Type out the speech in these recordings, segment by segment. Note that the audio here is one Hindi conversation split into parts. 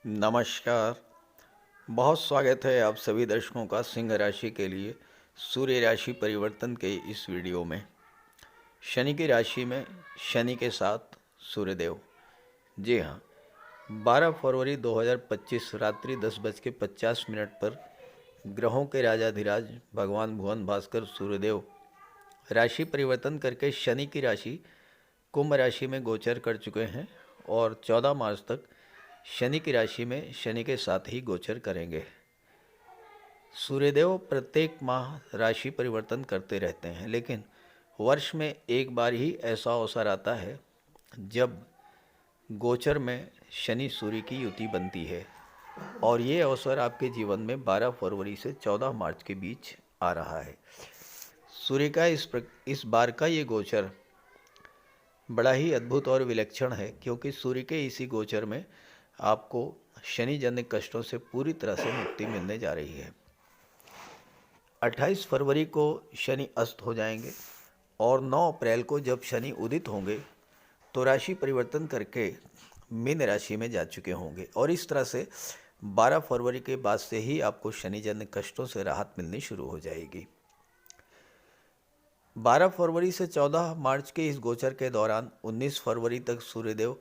नमस्कार। बहुत स्वागत है आप सभी दर्शकों का सिंह राशि के लिए सूर्य राशि परिवर्तन के इस वीडियो में। शनि की राशि में शनि के साथ सूर्यदेव। जी हाँ, 12 फरवरी 2025 रात्रि 10:50 पर ग्रहों के राजाधिराज भगवान भुवन भास्कर सूर्यदेव राशि परिवर्तन करके शनि की राशि कुंभ राशि में गोचर कर चुके हैं और 14 मार्च तक शनि की राशि में शनि के साथ ही गोचर करेंगे। सूर्यदेव प्रत्येक माह राशि परिवर्तन करते रहते हैं, लेकिन वर्ष में एक बार ही ऐसा अवसर आता है जब गोचर में शनि सूर्य की युति बनती है और ये अवसर आपके जीवन में 12 फरवरी से 14 मार्च के बीच आ रहा है। सूर्य का इस बार का ये गोचर बड़ा ही अद्भुत और विलक्षण है, क्योंकि सूर्य के इसी गोचर में आपको शनि जन्य कष्टों से पूरी तरह से मुक्ति मिलने जा रही है। 28 फरवरी को शनि अस्त हो जाएंगे और 9 अप्रैल को जब शनि उदित होंगे तो राशि परिवर्तन करके मीन राशि में जा चुके होंगे और इस तरह से 12 फरवरी के बाद से ही आपको शनि जन्य कष्टों से राहत मिलनी शुरू हो जाएगी। 12 फरवरी से 14 मार्च के इस गोचर के दौरान 19 फरवरी तक सूर्यदेव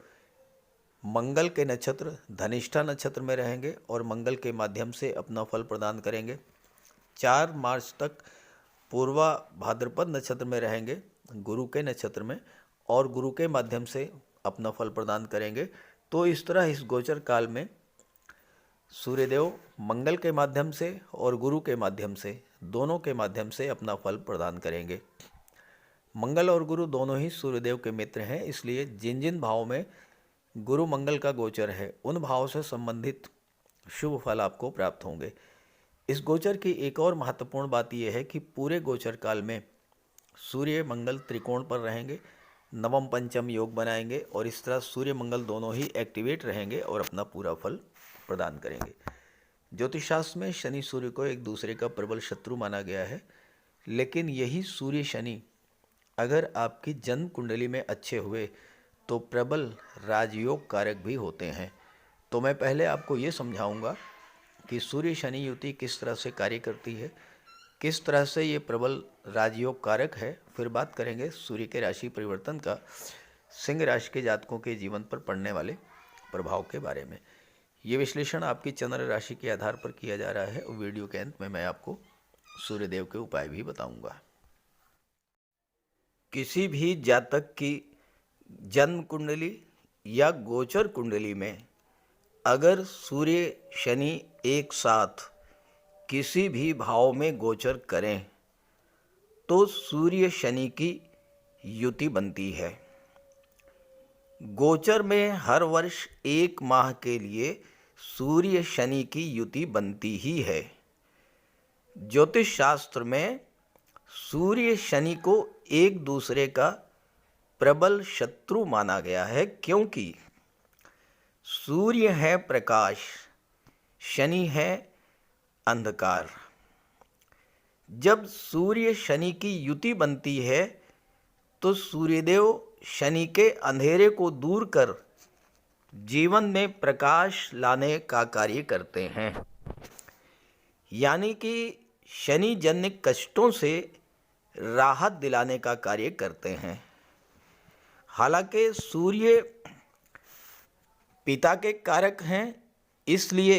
मंगल के नक्षत्र धनिष्ठा नक्षत्र में रहेंगे और मंगल के माध्यम से अपना फल प्रदान करेंगे। 4 मार्च तक पूर्वा भाद्रपद नक्षत्र में रहेंगे गुरु के नक्षत्र में और गुरु के माध्यम से अपना फल प्रदान करेंगे। तो इस तरह इस गोचर काल में सूर्यदेव मंगल के माध्यम से और गुरु के माध्यम से दोनों के माध्यम से अपना फल प्रदान करेंगे। मंगल और गुरु दोनों ही सूर्यदेव के मित्र हैं, इसलिए जिन जिन भावों में गुरु मंगल का गोचर है उन भावों से संबंधित शुभ फल आपको प्राप्त होंगे। इस गोचर की एक और महत्वपूर्ण बात यह है कि पूरे गोचर काल में सूर्य मंगल त्रिकोण पर रहेंगे, नवम पंचम योग बनाएंगे और इस तरह सूर्य मंगल दोनों ही एक्टिवेट रहेंगे और अपना पूरा फल प्रदान करेंगे। ज्योतिष शास्त्र में शनि सूर्य को एक दूसरे का प्रबल शत्रु माना गया है, लेकिन यही सूर्य शनि अगर आपकी जन्म कुंडली में अच्छे हुए तो प्रबल राजयोग कारक भी होते हैं। तो मैं पहले आपको ये समझाऊंगा कि सूर्य शनि युति किस तरह से कार्य करती है, किस तरह से ये प्रबल राजयोग कारक है। फिर बात करेंगे सूर्य के राशि परिवर्तन का सिंह राशि के जातकों के जीवन पर पड़ने वाले प्रभाव के बारे में। ये विश्लेषण आपकी चंद्र राशि के आधार पर किया जा रहा है और वीडियो के अंत में मैं आपको सूर्यदेव के उपाय भी बताऊंगा। किसी भी जातक की जन्म कुंडली या गोचर कुंडली में अगर सूर्य शनि एक साथ किसी भी भाव में गोचर करें तो सूर्य शनि की युति बनती है। गोचर में हर वर्ष एक माह के लिए सूर्य शनि की युति बनती ही है। ज्योतिष शास्त्र में सूर्य शनि को एक दूसरे का प्रबल शत्रु माना गया है, क्योंकि सूर्य है प्रकाश, शनि है अंधकार। जब सूर्य शनि की युति बनती है तो सूर्यदेव शनि के अंधेरे को दूर कर जीवन में प्रकाश लाने का कार्य करते हैं, यानी कि शनि जन्य कष्टों से राहत दिलाने का कार्य करते हैं। हालांकि सूर्य पिता के कारक हैं, इसलिए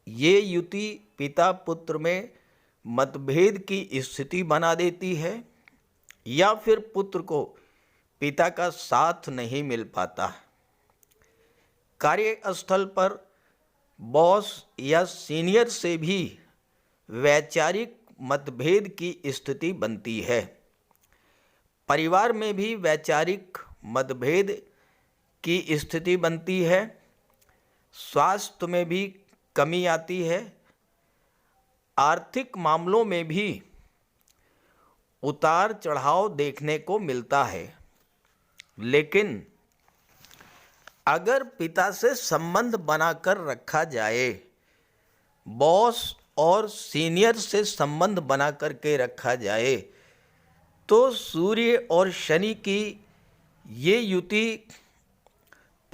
ये युति पिता पुत्र में मतभेद की स्थिति बना देती है या फिर पुत्र को पिता का साथ नहीं मिल पाता। कार्यस्थल पर बॉस या सीनियर से भी वैचारिक मतभेद की स्थिति बनती है। परिवार में भी वैचारिक मतभेद की स्थिति बनती है। स्वास्थ्य में भी कमी आती है। आर्थिक मामलों में भी उतार चढ़ाव देखने को मिलता है। लेकिन अगर पिता से संबंध बनाकर रखा जाए, बॉस और सीनियर से संबंध बना करके रखा जाए, तो सूर्य और शनि की ये युति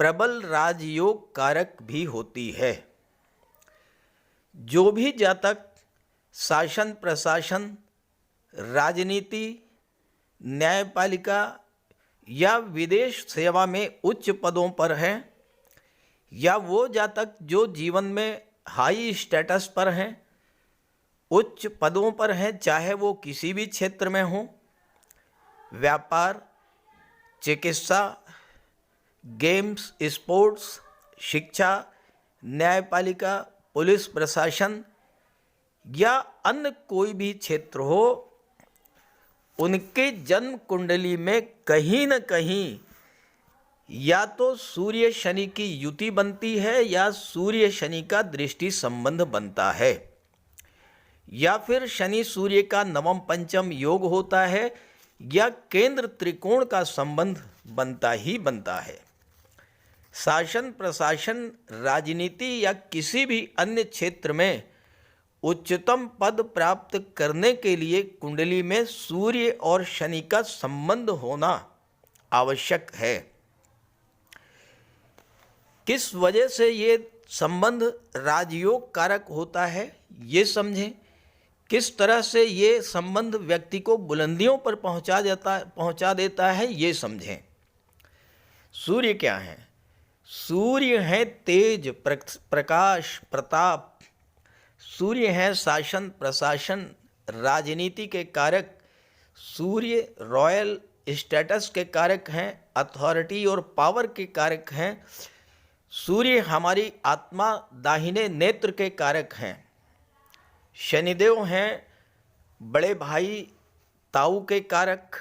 प्रबल राजयोग कारक भी होती है। जो भी जातक शासन प्रशासन, राजनीति, न्यायपालिका या विदेश सेवा में उच्च पदों पर हैं, या वो जातक जो जीवन में हाई स्टेटस पर हैं, उच्च पदों पर हैं, चाहे वो किसी भी क्षेत्र में हो, व्यापार, चिकित्सा, गेम्स, स्पोर्ट्स, शिक्षा, न्यायपालिका, पुलिस प्रशासन या अन्य कोई भी क्षेत्र हो, उनके जन्म कुंडली में कहीं न कहीं या तो सूर्य शनि की युति बनती है, या सूर्य शनि का दृष्टि संबंध बनता है, या फिर शनि सूर्य का नवम पंचम योग होता है, या केंद्र त्रिकोण का संबंध बनता ही बनता है। शासन प्रशासन, राजनीति या किसी भी अन्य क्षेत्र में उच्चतम पद प्राप्त करने के लिए कुंडली में सूर्य और शनि का संबंध होना आवश्यक है। किस वजह से ये संबंध राजयोग कारक होता है, ये समझें। किस तरह से ये संबंध व्यक्ति को बुलंदियों पर पहुंचा देता है, ये समझें। सूर्य क्या है? सूर्य है तेज, प्रकाश, प्रताप। सूर्य है शासन प्रशासन, राजनीति के कारक। सूर्य रॉयल स्टेटस के कारक हैं, अथॉरिटी और पावर के कारक हैं। सूर्य हमारी आत्मा, दाहिने नेत्र के कारक हैं। शनिदेव हैं बड़े भाई, ताऊ के कारक,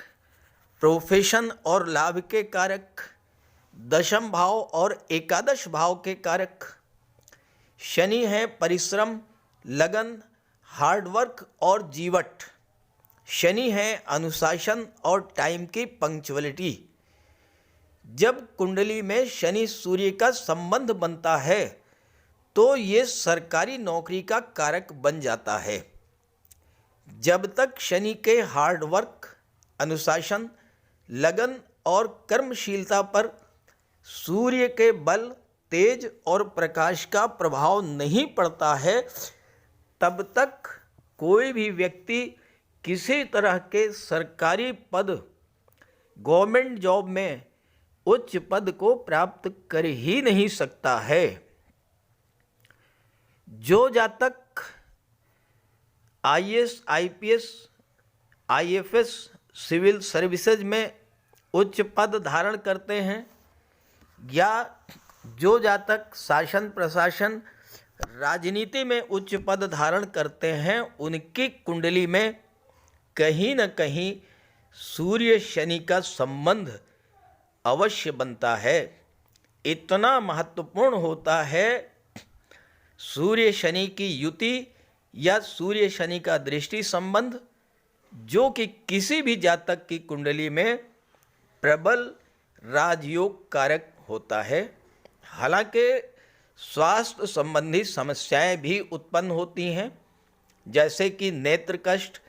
प्रोफेशन और लाभ के कारक, दशम भाव और एकादश भाव के कारक। शनि है परिश्रम, लगन, हार्डवर्क और जीवट। शनि है अनुशासन और टाइम की पंक्चुअलिटी। जब कुंडली में शनि सूर्य का संबंध बनता है तो ये सरकारी नौकरी का कारक बन जाता है। जब तक शनि के हार्डवर्क, अनुशासन, लगन और कर्मशीलता पर सूर्य के बल, तेज और प्रकाश का प्रभाव नहीं पड़ता है, तब तक कोई भी व्यक्ति किसी तरह के सरकारी पद, गवर्नमेंट जॉब में उच्च पद को प्राप्त कर ही नहीं सकता है। जो जातक IAS, IPS, IFS, civil services में उच्च पद धारण करते हैं, या जो जातक शासन प्रशासन, राजनीति में उच्च पद धारण करते हैं, उनकी कुंडली में कहीं न कहीं सूर्य शनि का संबंध अवश्य बनता है। इतना महत्वपूर्ण होता है सूर्य शनि की युति या सूर्य शनि का दृष्टि संबंध, जो कि किसी भी जातक की कुंडली में प्रबल राजयोग कारक होता है। हालांकि स्वास्थ्य संबंधी समस्याएं भी उत्पन्न होती हैं, जैसे कि नेत्र कष्ट,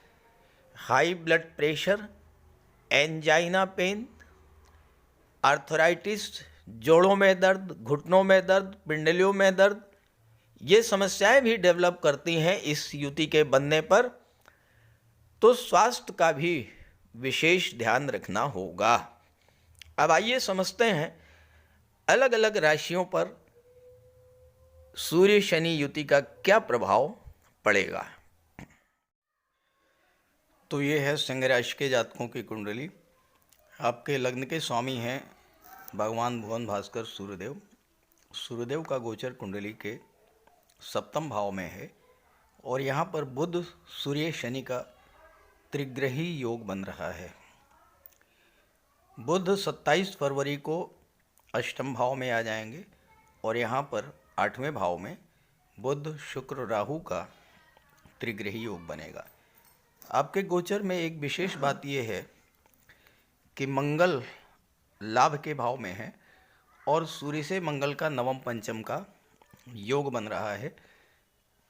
high blood pressure, angina pain, arthritis, जोड़ों में दर्द, घुटनों में दर्द, पिंडलियों में दर्द, ये समस्याएं भी डेवलप करती हैं इस युति के बनने पर। तो स्वास्थ्य का भी विशेष ध्यान रखना होगा। अब आइए समझते हैं अलग अलग राशियों पर सूर्य शनि युति का क्या प्रभाव पड़ेगा। तो ये है सिंह राशि के जातकों की कुंडली। आपके लग्न के स्वामी हैं भगवान भुवन भास्कर सूर्यदेव। सूर्यदेव का गोचर कुंडली के सप्तम भाव में है, और यहाँ पर बुध सूर्य शनि का त्रिग्रही योग बन रहा है। बुध 27 फरवरी को अष्टम भाव में आ जाएंगे, और यहाँ पर 8वें भाव में बुध शुक्र राहु का त्रिग्रही योग बनेगा। आपके गोचर में एक विशेष बात यह है कि मंगल लाभ के भाव में है, और सूर्य से मंगल का नवम पंचम का योग बन रहा है।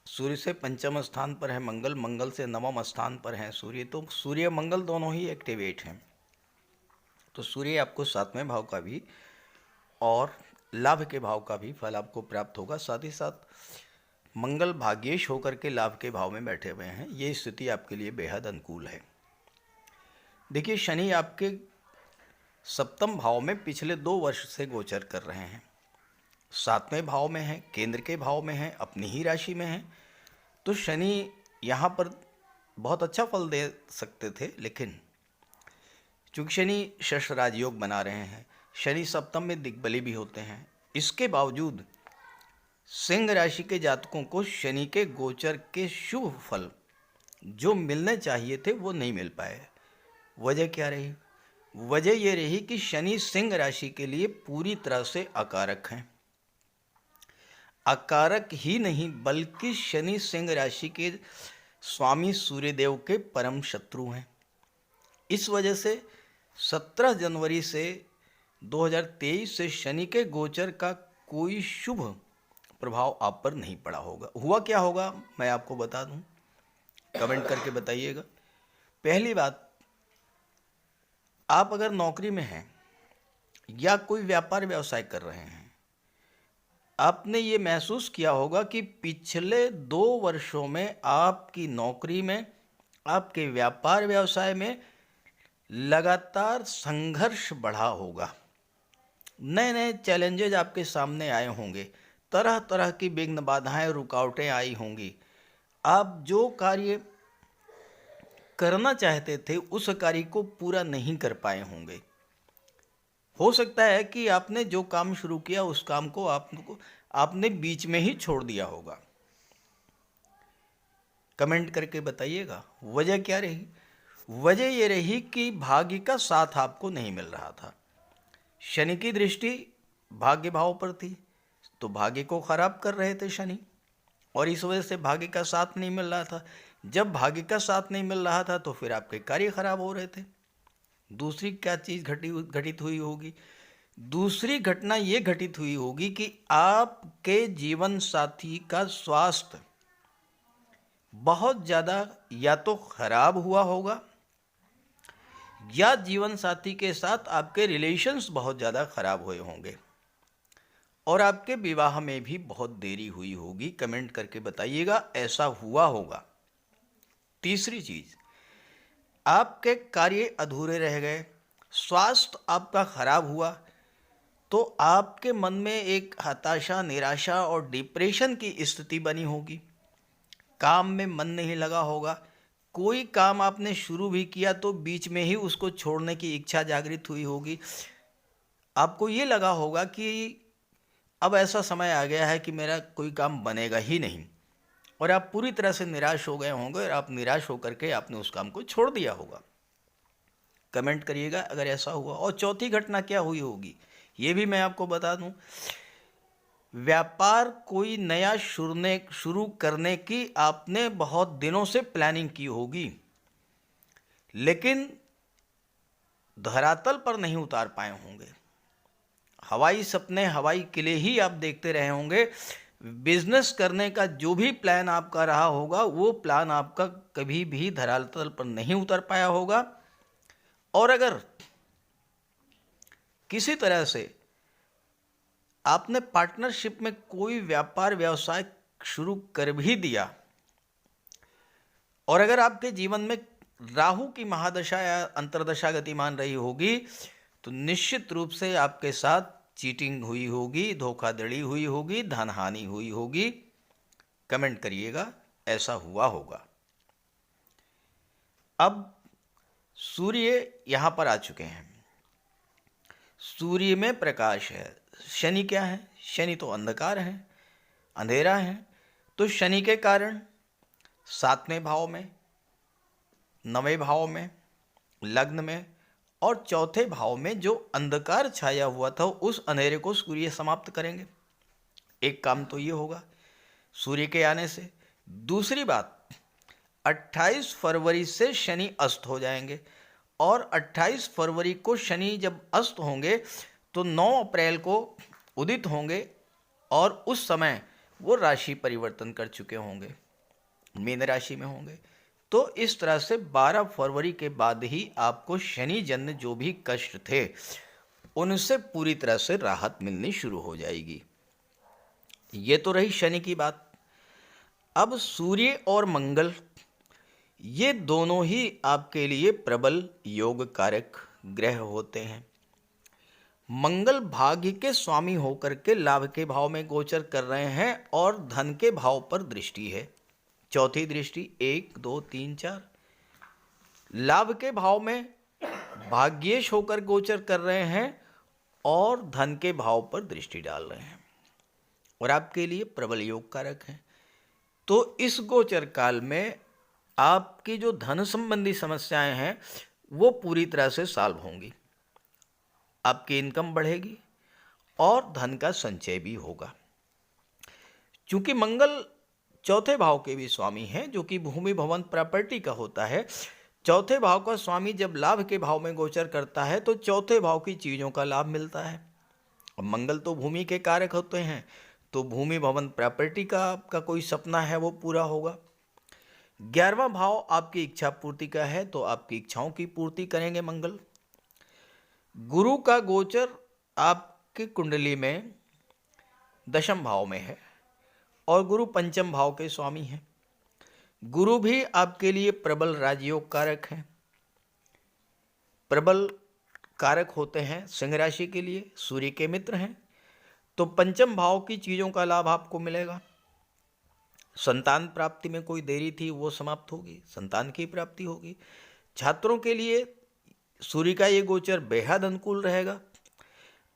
सूर्य से पंचम स्थान पर है मंगल, मंगल से नवम स्थान पर है सूर्य। तो सूर्य मंगल दोनों ही एक्टिवेट हैं। तो सूर्य आपको 7वें भाव का भी और लाभ के भाव का भी फल आपको प्राप्त होगा। साथ ही साथ मंगल भाग्येश होकर के लाभ के भाव में बैठे हुए हैं, ये स्थिति आपके लिए बेहद अनुकूल है। देखिए, शनि आपके सप्तम भाव में पिछले 2 वर्ष से गोचर कर रहे हैं, 7वें भाव में हैं, केंद्र के भाव में हैं, अपनी ही राशि में हैं। तो शनि यहाँ पर बहुत अच्छा फल दे सकते थे, लेकिन चूँकि शनि शश राजयोग बना रहे हैं, शनि सप्तम में दिग्बली भी होते हैं, इसके बावजूद सिंह राशि के जातकों को शनि के गोचर के शुभ फल जो मिलने चाहिए थे वो नहीं मिल पाए। वजह क्या रही? वजह ये रही कि शनि सिंह राशि के लिए पूरी तरह से अकारक हैं। अकारक ही नहीं बल्कि शनि सिंह राशि के स्वामी सूर्यदेव के परम शत्रु हैं। इस वजह से 17 जनवरी से 2023 से शनि के गोचर का कोई शुभ प्रभाव आप पर नहीं पड़ा होगा। हुआ क्या होगा मैं आपको बता दूं, कमेंट करके बताइएगा। पहली बात, आप अगर नौकरी में हैं या कोई व्यापार व्यवसाय कर रहे हैं, आपने ये महसूस किया होगा कि पिछले 2 वर्षों में आपकी नौकरी में, आपके व्यापार व्यवसाय में लगातार संघर्ष बढ़ा होगा। नए नए चैलेंजेज आपके सामने आए होंगे, तरह तरह की विघ्न बाधाएं रुकावटें आई होंगी। आप जो कार्य करना चाहते थे उस कार्य को पूरा नहीं कर पाए होंगे। हो सकता है कि आपने जो काम शुरू किया उस काम को आपने बीच में ही छोड़ दिया होगा। कमेंट करके बताइएगा वजह क्या रही। वजह ये रही कि भाग्य का साथ आपको नहीं मिल रहा था। शनि की दृष्टि भाग्य भाव पर थी, तो भाग्य को खराब कर रहे थे शनि, और इस वजह से भाग्य का साथ नहीं मिल रहा था। जब भाग्य का साथ नहीं मिल रहा था तो फिर आपके कार्य खराब हो रहे थे। दूसरी क्या चीज़ घटित हुई होगी? दूसरी घटना ये घटित हुई होगी कि आपके जीवन साथी का स्वास्थ्य बहुत ज़्यादा या तो खराब हुआ होगा, या जीवन साथी के साथ आपके रिलेशंस बहुत ज़्यादा खराब हुए होंगे, और आपके विवाह में भी बहुत देरी हुई होगी। कमेंट करके बताइएगा ऐसा हुआ होगा। तीसरी चीज़, आपके कार्य अधूरे रह गए, स्वास्थ्य आपका खराब हुआ, तो आपके मन में एक हताशा, निराशा और डिप्रेशन की स्थिति बनी होगी। काम में मन नहीं लगा होगा। कोई काम आपने शुरू भी किया तो बीच में ही उसको छोड़ने की इच्छा जागृत हुई होगी। आपको ये लगा होगा कि अब ऐसा समय आ गया है कि मेरा कोई काम बनेगा ही नहीं, और आप पूरी तरह से निराश हो गए होंगे, और आप निराश होकर के आपने उस काम को छोड़ दिया होगा। कमेंट करिएगा अगर ऐसा हुआ। और चौथी घटना क्या हुई होगी ये भी मैं आपको बता दूं। व्यापार कोई नया शुरू करने की आपने बहुत दिनों से प्लानिंग की होगी, लेकिन धरातल पर नहीं उतार पाए होंगे। हवाई सपने, हवाई किले ही आप देखते रहे होंगे। बिजनेस करने का जो भी प्लान आपका रहा होगा वो प्लान आपका कभी भी धरातल पर नहीं उतर पाया होगा। और अगर किसी तरह से आपने पार्टनरशिप में कोई व्यापार व्यवसाय शुरू कर भी दिया, और अगर आपके जीवन में राहु की महादशा या अंतर्दशा गतिमान रही होगी, तो निश्चित रूप से आपके साथ चीटिंग हुई होगी, धोखाधड़ी हुई होगी, धनहानि हुई होगी। कमेंट करिएगा ऐसा हुआ होगा। अब सूर्य यहाँ पर आ चुके हैं। सूर्य में प्रकाश है। शनि क्या है? शनि तो अंधकार है, अंधेरा है। तो शनि के कारण 7वें भाव में, 9वें भाव में, लग्न में और चौथे भाव में जो अंधकार छाया हुआ था उस अंधेरे को सूर्य समाप्त करेंगे। एक काम तो ये होगा सूर्य के आने से। दूसरी बात, 28 फरवरी से शनि अस्त हो जाएंगे, और 28 फरवरी को शनि जब अस्त होंगे तो 9 अप्रैल को उदित होंगे, और उस समय वो राशि परिवर्तन कर चुके होंगे, मीन राशि में होंगे। तो इस तरह से 12 फरवरी के बाद ही आपको शनि जन्य जो भी कष्ट थे उनसे पूरी तरह से राहत मिलनी शुरू हो जाएगी। ये तो रही शनि की बात। अब सूर्य और मंगल, ये दोनों ही आपके लिए प्रबल योग कारक ग्रह होते हैं। मंगल भाग्य के स्वामी होकर के लाभ के भाव में गोचर कर रहे हैं और धन के भाव पर दृष्टि है। चौथी दृष्टि 1 2 3 4। लाभ के भाव में भाग्येश होकर गोचर कर रहे हैं और धन के भाव पर दृष्टि डाल रहे हैं और आपके लिए प्रबल योग कारक हैं। तो इस गोचर काल में आपकी जो धन संबंधी समस्याएं हैं वो पूरी तरह से सॉल्व होंगी। आपकी इनकम बढ़ेगी और धन का संचय भी होगा। चूंकि मंगल चौथे भाव के भी स्वामी हैं, जो कि भूमि भवन प्रॉपर्टी का होता है। चौथे भाव का स्वामी जब लाभ के भाव में गोचर करता है तो चौथे भाव की चीज़ों का लाभ मिलता है। अब मंगल तो भूमि के कारक होते हैं, तो भूमि भवन प्रॉपर्टी का आपका कोई सपना है वो पूरा होगा। 11वां भाव आपकी इच्छा पूर्ति का है, तो आपकी इच्छाओं की पूर्ति करेंगे मंगल। गुरु का गोचर आपकी कुंडली में दशम भाव में है और गुरु पंचम भाव के स्वामी हैं। गुरु भी आपके लिए प्रबल राजयोग कारक हैं, प्रबल कारक होते हैं सिंह राशि के लिए, सूर्य के मित्र हैं। तो पंचम भाव की चीज़ों का लाभ आपको मिलेगा। संतान प्राप्ति में कोई देरी थी वो समाप्त होगी, संतान की प्राप्ति होगी। छात्रों के लिए सूर्य का ये गोचर बेहद अनुकूल रहेगा।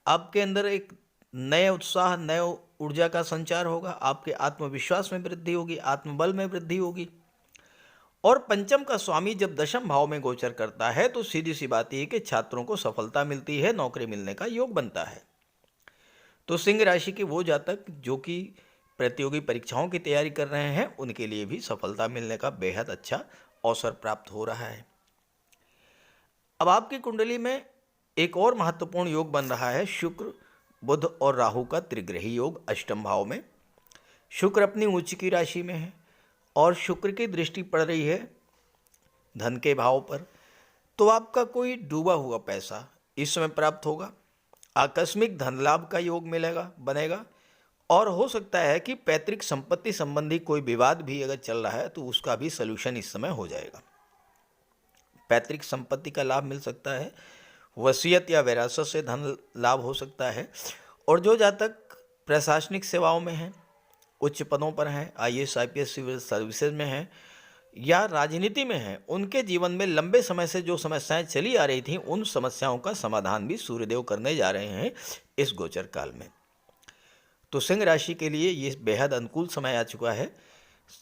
आपके अंदर एक नए उत्साह, नए ऊर्जा का संचार होगा। आपके आत्मविश्वास में वृद्धि होगी, आत्मबल में वृद्धि होगी। और पंचम का स्वामी जब दशम भाव में गोचर करता है तो सीधी सी बात यह है कि छात्रों को सफलता मिलती है, नौकरी मिलने का योग बनता है। तो सिंह राशि के वो जातक जो कि प्रतियोगी परीक्षाओं की तैयारी कर रहे हैं उनके लिए भी सफलता मिलने का बेहद अच्छा अवसर प्राप्त हो रहा है। अब आपकी कुंडली में एक और महत्वपूर्ण योग बन रहा है, शुक्र बुध और राहु का त्रिग्रही योग अष्टम भाव में। शुक्र अपनी उच्च की राशि में है और शुक्र की दृष्टि पड़ रही है धन के भाव पर। तो आपका कोई डूबा हुआ पैसा इस समय प्राप्त होगा। आकस्मिक धन लाभ का योग मिलेगा, बनेगा। और हो सकता है कि पैतृक संपत्ति संबंधी कोई विवाद भी अगर चल रहा है तो उसका भी सलूशन इस समय हो जाएगा। पैतृक संपत्ति का लाभ मिल सकता है, वसीयत या विरासत से धन लाभ हो सकता है। और जो जातक प्रशासनिक सेवाओं में हैं, उच्च पदों पर हैं, IAS IPS सिविल सर्विसेज में हैं या राजनीति में हैं, उनके जीवन में लंबे समय से जो समस्याएं चली आ रही थीं उन समस्याओं का समाधान भी सूर्यदेव करने जा रहे हैं इस गोचर काल में। तो सिंह राशि के लिए ये बेहद अनुकूल समय आ चुका है।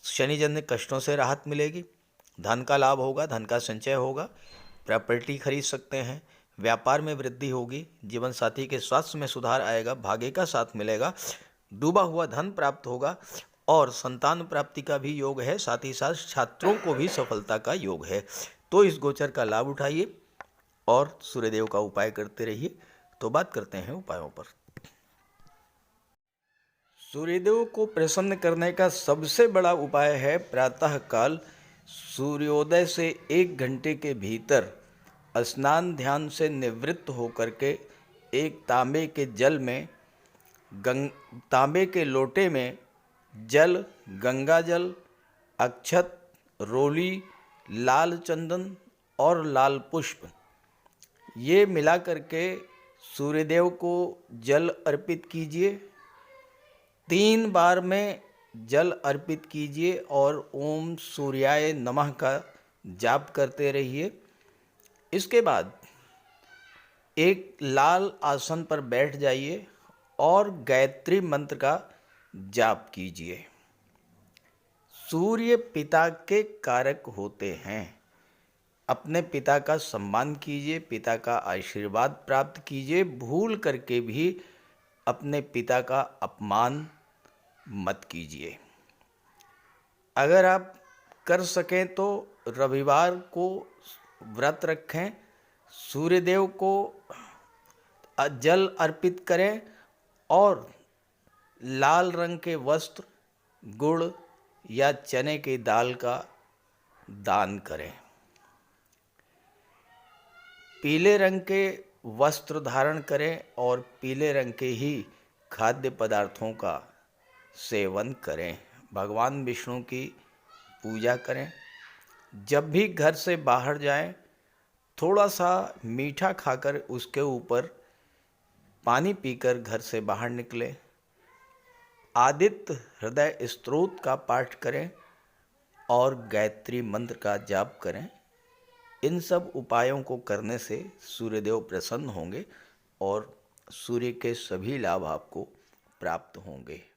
शनिजन्य कष्टों से राहत मिलेगी, धन का लाभ होगा, धन का संचय होगा, प्रॉपर्टी खरीद सकते हैं, व्यापार में वृद्धि होगी, जीवन साथी के स्वास्थ्य में सुधार आएगा, भाग्य का साथ मिलेगा, डूबा हुआ धन प्राप्त होगा और संतान प्राप्ति का भी योग है। साथ ही साथ छात्रों को भी सफलता का योग है। तो इस गोचर का लाभ उठाइए और सूर्यदेव का उपाय करते रहिए। तो बात करते हैं उपायों पर। सूर्यदेव को प्रसन्न करने का सबसे बड़ा उपाय है प्रातः काल सूर्योदय से 1 घंटे के भीतर स्नान ध्यान से निवृत्त होकर के एक तांबे के जल में तांबे के लोटे में जल, गंगा जल, अक्षत, रोली, लाल चंदन और लाल पुष्प ये मिला करके सूर्यदेव को जल अर्पित कीजिए। 3 बार में जल अर्पित कीजिए और ओम सूर्याय नमः का जाप करते रहिए। इसके बाद एक लाल आसन पर बैठ जाइए और गायत्री मंत्र का जाप कीजिए। सूर्य पिता के कारक होते हैं। अपने पिता का सम्मान कीजिए, पिता का आशीर्वाद प्राप्त कीजिए। भूल करके भी अपने पिता का अपमान मत कीजिए। अगर आप कर सकें तो रविवार को व्रत रखें, सूर्यदेव को जल अर्पित करें और लाल रंग के वस्त्र, गुड़ या चने की दाल का दान करें। पीले रंग के वस्त्र धारण करें और पीले रंग के ही खाद्य पदार्थों का सेवन करें। भगवान विष्णु की पूजा करें। जब भी घर से बाहर जाएं, थोड़ा सा मीठा खाकर उसके ऊपर पानी पीकर घर से बाहर निकलें। आदित्य हृदय स्तोत्र का पाठ करें और गायत्री मंत्र का जाप करें। इन सब उपायों को करने से सूर्यदेव प्रसन्न होंगे और सूर्य के सभी लाभ आपको प्राप्त होंगे।